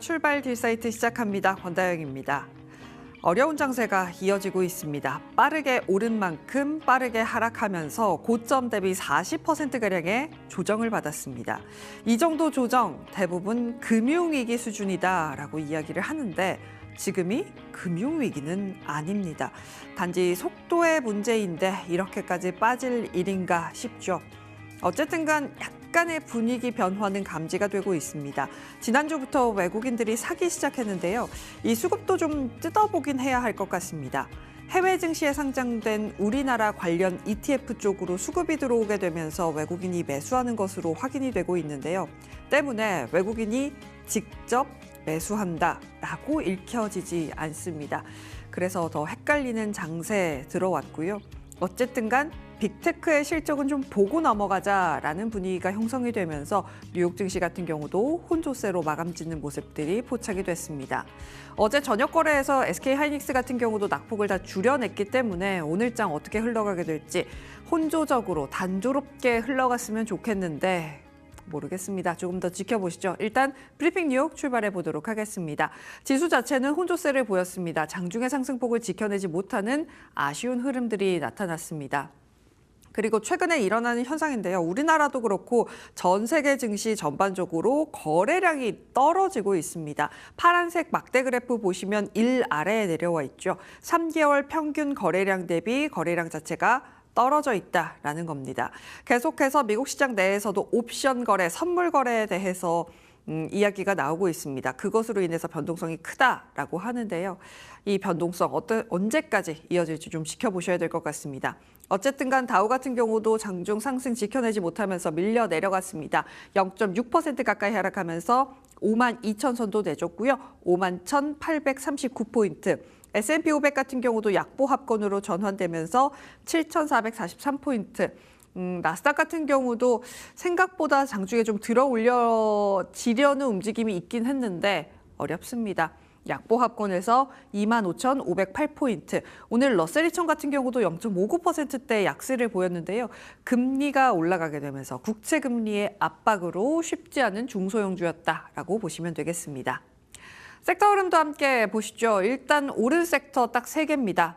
출발 딜사이트 시작합니다. 권다영입니다. 어려운 장세가 이어지고 있습니다. 빠르게 오른 만큼 빠르게 하락하면서 고점 대비 40%가량의 조정을 받았습니다. 이 정도 조정 대부분 금융위기 수준이다라고 이야기를 하는데 지금이 금융위기는 아닙니다. 단지 속도의 문제인데 이렇게까지 빠질 일인가 싶죠. 어쨌든 간 약간의 분위기 변화는 감지가 되고 있습니다. 지난주부터 외국인들이 사기 시작했는데요. 이 수급도 좀 뜯어보긴 해야 할 것 같습니다. 해외 증시에 상장된 우리나라 관련 ETF 쪽으로 수급이 들어오게 되면서 외국인이 매수하는 것으로 확인이 되고 있는데요. 때문에 외국인이 직접 매수한다라고 읽혀지지 않습니다. 그래서 더 헷갈리는 장세에 들어왔고요. 어쨌든 간 빅테크의 실적은 좀 보고 넘어가자라는 분위기가 형성이 되면서 뉴욕 증시 같은 경우도 혼조세로 마감 짓는 모습들이 포착이 됐습니다. 어제 저녁 거래에서 SK하이닉스 같은 경우도 낙폭을 다 줄여냈기 때문에 오늘장 어떻게 흘러가게 될지 혼조적으로 단조롭게 흘러갔으면 좋겠는데 모르겠습니다. 조금 더 지켜보시죠. 일단 브리핑 뉴욕 출발해 보도록 하겠습니다. 지수 자체는 혼조세를 보였습니다. 장중의 상승폭을 지켜내지 못하는 아쉬운 흐름들이 나타났습니다. 그리고 최근에 일어나는 현상인데요. 우리나라도 그렇고 전 세계 증시 전반적으로 거래량이 떨어지고 있습니다. 파란색 막대 그래프 보시면 1 아래에 내려와 있죠. 3개월 평균 거래량 대비 거래량 자체가 떨어져 있다라는 겁니다. 계속해서 미국 시장 내에서도 옵션 거래, 선물 거래에 대해서 이야기가 나오고 있습니다. 그것으로 인해서 변동성이 크다라고 하는데요. 이 변동성 언제까지 이어질지 좀 지켜보셔야 될 것 같습니다. 어쨌든 간 다우 같은 경우도 장중 상승 지켜내지 못하면서 밀려 내려갔습니다. 0.6% 가까이 하락하면서 52,000선도 내줬고요. 51,839포인트. S&P 500 같은 경우도 약보 합권으로 전환되면서 7,443포인트. 나스닥 같은 경우도 생각보다 장중에 좀 들어 올려지려는 움직임이 있긴 했는데 어렵습니다. 약보 합권에서 25,508포인트. 오늘 러셀 2000 같은 경우도 0.59%대 약세를 보였는데요. 금리가 올라가게 되면서 국채 금리의 압박으로 쉽지 않은 중소형주였다라고 보시면 되겠습니다. 섹터 흐름도 함께 보시죠. 일단 오른 섹터 딱 3개입니다.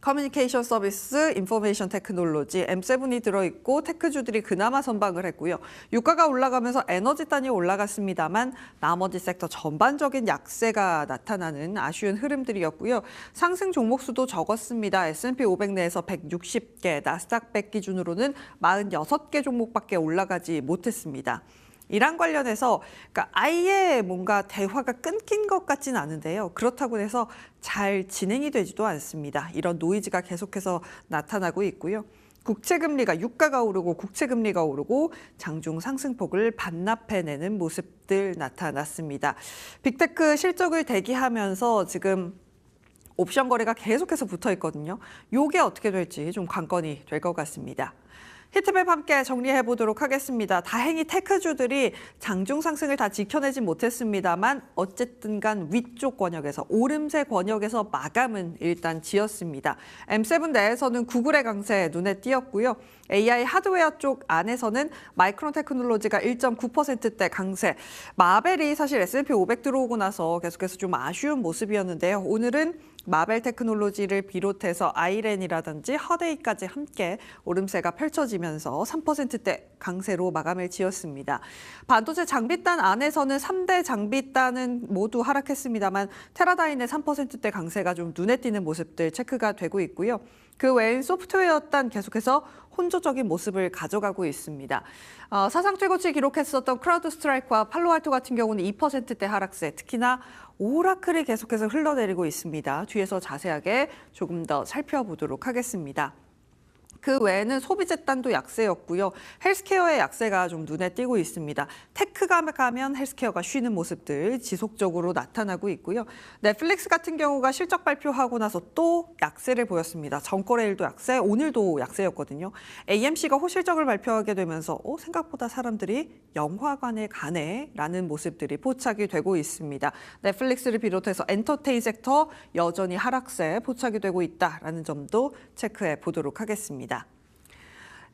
커뮤니케이션 서비스, 인포메이션 테크놀로지, M7이 들어있고 테크주들이 그나마 선방을 했고요. 유가가 올라가면서 에너지 단이 올라갔습니다만 나머지 섹터 전반적인 약세가 나타나는 아쉬운 흐름들이었고요. 상승 종목 수도 적었습니다. S&P 500 내에서 160개, 나스닥 100 기준으로는 46개 종목밖에 올라가지 못했습니다. 이랑 관련해서 그러니까 아예 뭔가 대화가 끊긴 것 같진 않은데요. 그렇다고 해서 잘 진행이 되지도 않습니다. 이런 노이즈가 계속해서 나타나고 있고요. 국채금리가 유가가 오르고 국채금리가 오르고 장중 상승폭을 반납해내는 모습들 나타났습니다. 빅테크 실적을 대기하면서 지금 옵션 거래가 계속해서 붙어 있거든요. 이게 어떻게 될지 좀 관건이 될 것 같습니다. 히트맵 함께 정리해 보도록 하겠습니다. 다행히 테크주들이 장중 상승을 다 지켜내지 못했습니다만 어쨌든 간 위쪽 권역에서 오름세 권역에서 마감은 일단 지었습니다. M7 내에서는 구글의 강세 눈에 띄었고요. AI 하드웨어 쪽 안에서는 마이크론 테크놀로지가 1.9%대 강세. 마벨이 사실 S&P 500 들어오고 나서 계속해서 좀 아쉬운 모습이었는데요. 오늘은 마벨 테크놀로지를 비롯해서 아이렌이라든지 허데이까지 함께 오름세가 펼쳐지면서 3%대 강세로 마감을 지었습니다. 반도체 장비단 안에서는 3대 장비단은 모두 하락했습니다만 테라다인의 3%대 강세가 좀 눈에 띄는 모습들 체크가 되고 있고요. 그 외인 소프트웨어 단 계속해서 혼조적인 모습을 가져가고 있습니다. 사상 최고치 기록했었던 크라우드 스트라이크와 팔로알토 같은 경우는 2%대 하락세, 특히나 오라클이 계속해서 흘러내리고 있습니다. 뒤에서 자세하게 조금 더 살펴보도록 하겠습니다. 그 외에는 소비재단도 약세였고요. 헬스케어의 약세가 좀 눈에 띄고 있습니다. 테크가 가면 헬스케어가 쉬는 모습들 지속적으로 나타나고 있고요. 넷플릭스 같은 경우가 실적 발표하고 나서 또 약세를 보였습니다. 전거래일도 약세, 오늘도 약세였거든요. AMC가 호실적을 발표하게 되면서 생각보다 사람들이 영화관에 가네라는 모습들이 포착이 되고 있습니다. 넷플릭스를 비롯해서 엔터테인 섹터 여전히 하락세 포착이 되고 있다라는 점도 체크해 보도록 하겠습니다.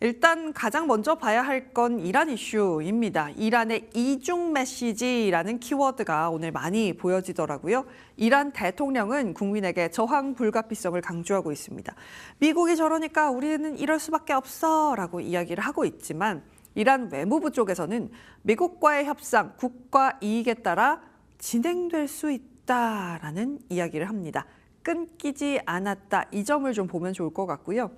일단 가장 먼저 봐야 할 건 이란 이슈입니다. 이란의 이중 메시지라는 키워드가 오늘 많이 보여지더라고요. 이란 대통령은 국민에게 저항 불가피성을 강조하고 있습니다. 미국이 저러니까 우리는 이럴 수밖에 없어라고 이야기를 하고 있지만 이란 외무부 쪽에서는 미국과의 협상, 국가 이익에 따라 진행될 수 있다라는 이야기를 합니다. 끊기지 않았다. 이 점을 좀 보면 좋을 것 같고요.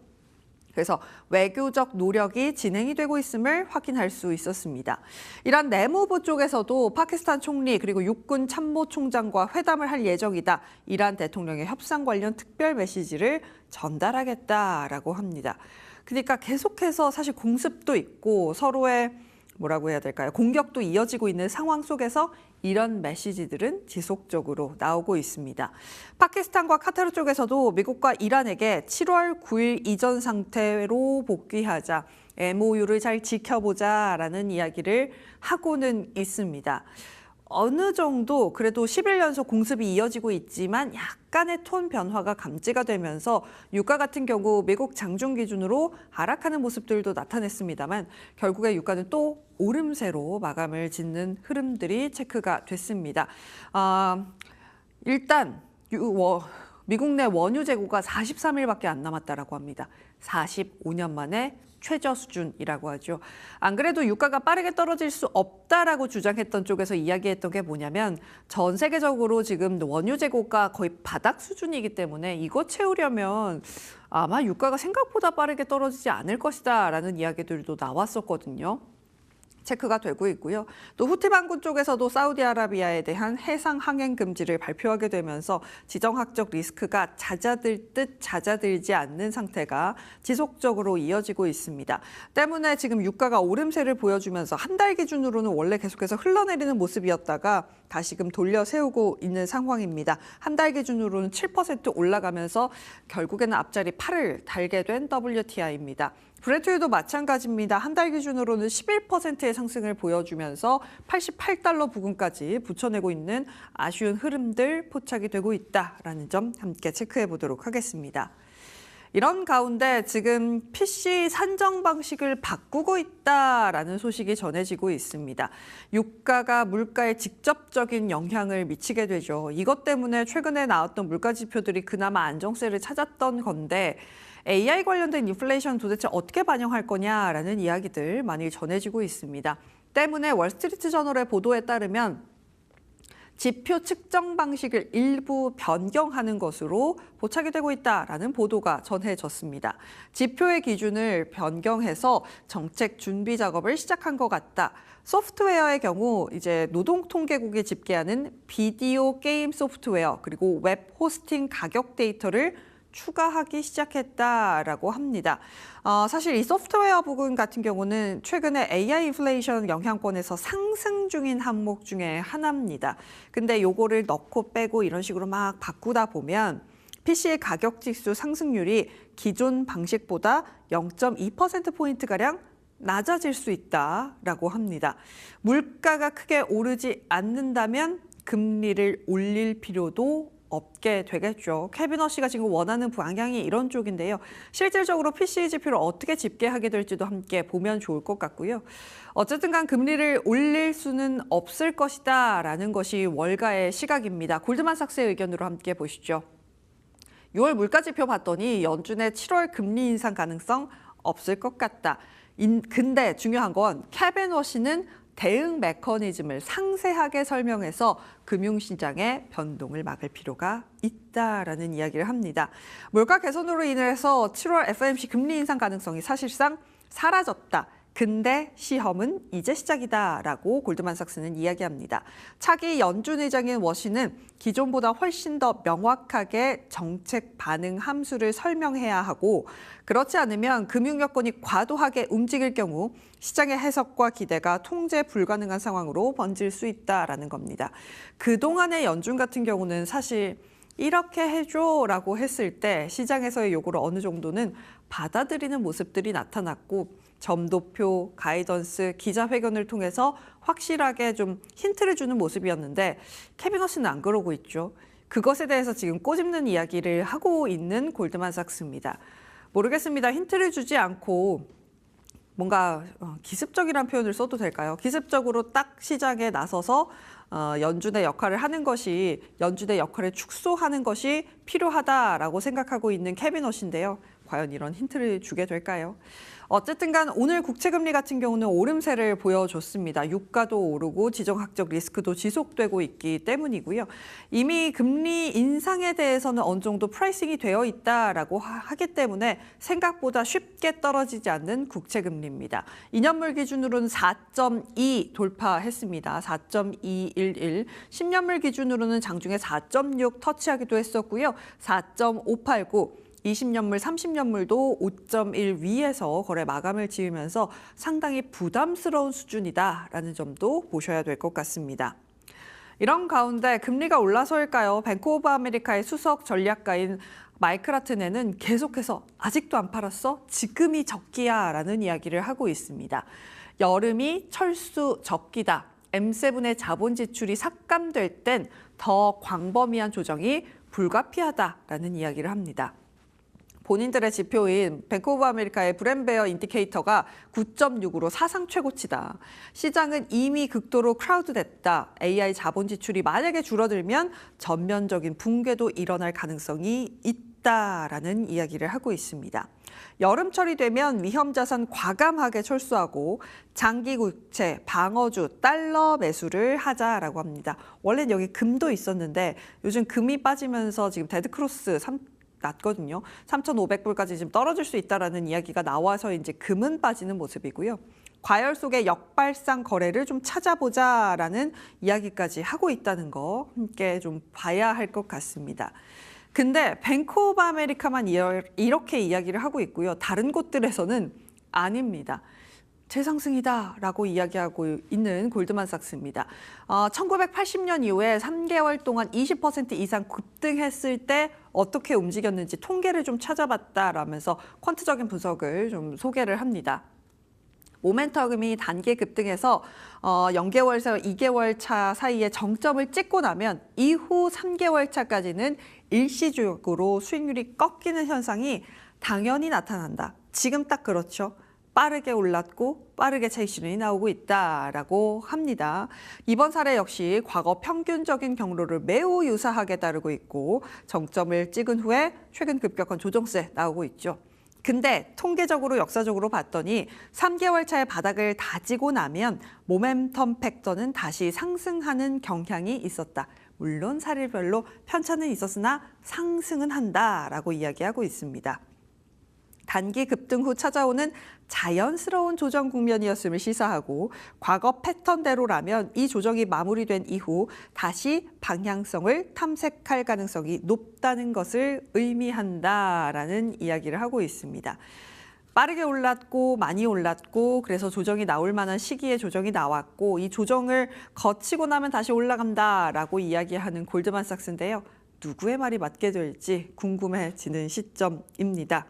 그래서 외교적 노력이 진행이 되고 있음을 확인할 수 있었습니다. 이란 내무부 쪽에서도 파키스탄 총리 그리고 육군 참모총장과 회담을 할 예정이다. 이란 대통령의 협상 관련 특별 메시지를 전달하겠다라고 합니다. 그러니까 계속해서 사실 공습도 있고 서로의 뭐라고 해야 될까요? 공격도 이어지고 있는 상황 속에서 이런 메시지들은 지속적으로 나오고 있습니다. 파키스탄과 카타르 쪽에서도 미국과 이란에게 7월 9일 이전 상태로 복귀하자, MOU를 잘 지켜보자라는 이야기를 하고는 있습니다. 어느 정도 그래도 10일 연속 공습이 이어지고 있지만 약간의 톤 변화가 감지가 되면서 유가 같은 경우 미국 장중 기준으로 하락하는 모습들도 나타냈습니다만 결국에 유가는 또 오름세로 마감을 짓는 흐름들이 체크가 됐습니다. 일단 미국 내 원유 재고가 43일밖에 안 남았다라고 합니다. 45년 만에 최저 수준이라고 하죠. 안 그래도 유가가 빠르게 떨어질 수 없다라고 주장했던 쪽에서 이야기했던 게 뭐냐면 전 세계적으로 지금 원유 재고가 거의 바닥 수준이기 때문에 이거 채우려면 아마 유가가 생각보다 빠르게 떨어지지 않을 것이다라는 이야기들도 나왔었거든요. 체크가 되고 있고요. 또 후티 반군 쪽에서도 사우디아라비아에 대한 해상 항행 금지를 발표하게 되면서 지정학적 리스크가 잦아들 듯 잦아들지 않는 상태가 지속적으로 이어지고 있습니다. 때문에 지금 유가가 오름세를 보여주면서 한 달 기준으로는 원래 계속해서 흘러내리는 모습이었다가 다시금 돌려 세우고 있는 상황입니다. 한 달 기준으로는 7% 올라가면서 결국에는 앞자리 8을 달게 된 WTI입니다. 브렌트유도 마찬가지입니다. 한 달 기준으로는 11%의 상승을 보여주면서 88달러 부근까지 붙여내고 있는 아쉬운 흐름들 포착이 되고 있다라는 점 함께 체크해 보도록 하겠습니다. 이런 가운데 지금 PC 산정 방식을 바꾸고 있다라는 소식이 전해지고 있습니다. 유가가 물가에 직접적인 영향을 미치게 되죠. 이것 때문에 최근에 나왔던 물가 지표들이 그나마 안정세를 찾았던 건데 AI 관련된 인플레이션 도대체 어떻게 반영할 거냐라는 이야기들 많이 전해지고 있습니다. 때문에 월스트리트 저널의 보도에 따르면 지표 측정 방식을 일부 변경하는 것으로 포착이 되고 있다라는 보도가 전해졌습니다. 지표의 기준을 변경해서 정책 준비 작업을 시작한 것 같다. 소프트웨어의 경우 이제 노동통계국이 집계하는 비디오 게임 소프트웨어 그리고 웹 호스팅 가격 데이터를 추가하기 시작했다라고 합니다. 사실 이 소프트웨어 부분 같은 경우는 최근에 AI 인플레이션 영향권에서 상승 중인 항목 중에 하나입니다. 근데 요거를 넣고 빼고 이런 식으로 막 바꾸다 보면 PC의 가격 지수 상승률이 기존 방식보다 0.2%포인트가량 낮아질 수 있다라고 합니다. 물가가 크게 오르지 않는다면 금리를 올릴 필요도 없게 되겠죠. 캐비너 씨가 지금 원하는 방향이 이런 쪽인데요. 실질적으로 PCE 지표를 어떻게 집계하게 될지도 함께 보면 좋을 것 같고요. 어쨌든 간 금리를 올릴 수는 없을 것이다라는 것이 월가의 시각입니다. 골드만삭스의 의견으로 함께 보시죠. 6월 물가 지표 봤더니 연준의 7월 금리 인상 가능성 없을 것 같다. 근데 중요한 건 캐비너 씨는 대응 메커니즘을 상세하게 설명해서 금융시장의 변동을 막을 필요가 있다라는 이야기를 합니다. 물가 개선으로 인해서 7월 FOMC 금리 인상 가능성이 사실상 사라졌다. 근데 시험은 이제 시작이다라고 골드만삭스는 이야기합니다. 차기 연준 의장인 워시는 기존보다 훨씬 더 명확하게 정책 반응 함수를 설명해야 하고 그렇지 않으면 금융 여건이 과도하게 움직일 경우 시장의 해석과 기대가 통제 불가능한 상황으로 번질 수 있다라는 겁니다. 그동안의 연준 같은 경우는 사실 이렇게 해줘라고 했을 때 시장에서의 요구를 어느 정도는 받아들이는 모습들이 나타났고 점도표, 가이던스, 기자회견을 통해서 확실하게 좀 힌트를 주는 모습이었는데 캐비너스는 안 그러고 있죠. 그것에 대해서 지금 꼬집는 이야기를 하고 있는 골드만삭스입니다. 모르겠습니다. 힌트를 주지 않고 뭔가 기습적이라는 표현을 써도 될까요? 기습적으로 딱 시장에 나서서 연준의 역할을 하는 것이 연준의 역할을 축소하는 것이 필요하다라고 생각하고 있는 캐비넛인데요. 과연 이런 힌트를 주게 될까요? 어쨌든 간 오늘 국채금리 같은 경우는 오름세를 보여줬습니다. 유가도 오르고 지정학적 리스크도 지속되고 있기 때문이고요. 이미 금리 인상에 대해서는 어느 정도 프라이싱이 되어 있다라고 하기 때문에 생각보다 쉽게 떨어지지 않는 국채금리입니다. 2년물 기준으로는 4.2 돌파했습니다. 4.211. 10년물 기준으로는 장중에 4.6 터치하기도 했었고요. 4.589. 20년물, 30년물도 5.1 위에서 거래 마감을 지으면서 상당히 부담스러운 수준이다라는 점도 보셔야 될 것 같습니다. 이런 가운데 금리가 올라서일까요? 뱅크 오브 아메리카의 수석 전략가인 마이클 하트네는 계속해서 아직도 안 팔았어? 지금이 적기야 라는 이야기를 하고 있습니다. 여름이 철수 적기다. M7의 자본 지출이 삭감될 땐 더 광범위한 조정이 불가피하다라는 이야기를 합니다. 본인들의 지표인 뱅크 오브 아메리카의 브랜베어 인디케이터가 9.6으로 사상 최고치다. 시장은 이미 극도로 크라우드됐다. AI 자본 지출이 만약에 줄어들면 전면적인 붕괴도 일어날 가능성이 있다라는 이야기를 하고 있습니다. 여름철이 되면 위험 자산 과감하게 철수하고 장기 국채, 방어주, 달러 매수를 하자라고 합니다. 원래는 여기 금도 있었는데 요즘 금이 빠지면서 지금 데드크로스 낮거든요. 3,500불까지 지금 떨어질 수 있다라는 이야기가 나와서 이제 금은 빠지는 모습이고요. 과열 속의 역발상 거래를 좀 찾아보자라는 이야기까지 하고 있다는 거 함께 좀 봐야 할 것 같습니다. 근데 뱅크 오브 아메리카만 이렇게 이야기를 하고 있고요. 다른 곳들에서는 아닙니다. 재상승이다라고 이야기하고 있는 골드만삭스입니다. 1980년 이후에 3개월 동안 20% 이상 급등했을 때 어떻게 움직였는지 통계를 좀 찾아봤다라면서 퀀트적인 분석을 좀 소개를 합니다. 모멘텀이 단기 급등해서 0개월에서 2개월 차 사이에 정점을 찍고 나면 이후 3개월 차까지는 일시적으로 수익률이 꺾이는 현상이 당연히 나타난다. 지금 딱 그렇죠. 빠르게 올랐고 빠르게 차익 실현이 나오고 있다라고 합니다. 이번 사례 역시 과거 평균적인 경로를 매우 유사하게 따르고 있고 정점을 찍은 후에 최근 급격한 조정세 나오고 있죠. 근데 통계적으로 역사적으로 봤더니 3개월 차의 바닥을 다지고 나면 모멘텀 팩터는 다시 상승하는 경향이 있었다. 물론 사례별로 편차는 있었으나 상승은 한다라고 이야기하고 있습니다. 단기 급등 후 찾아오는 자연스러운 조정 국면이었음을 시사하고 과거 패턴대로라면 이 조정이 마무리된 이후 다시 방향성을 탐색할 가능성이 높다는 것을 의미한다라는 이야기를 하고 있습니다. 빠르게 올랐고 많이 올랐고 그래서 조정이 나올 만한 시기에 조정이 나왔고 이 조정을 거치고 나면 다시 올라간다라고 이야기하는 골드만삭스인데요. 누구의 말이 맞게 될지 궁금해지는 시점입니다.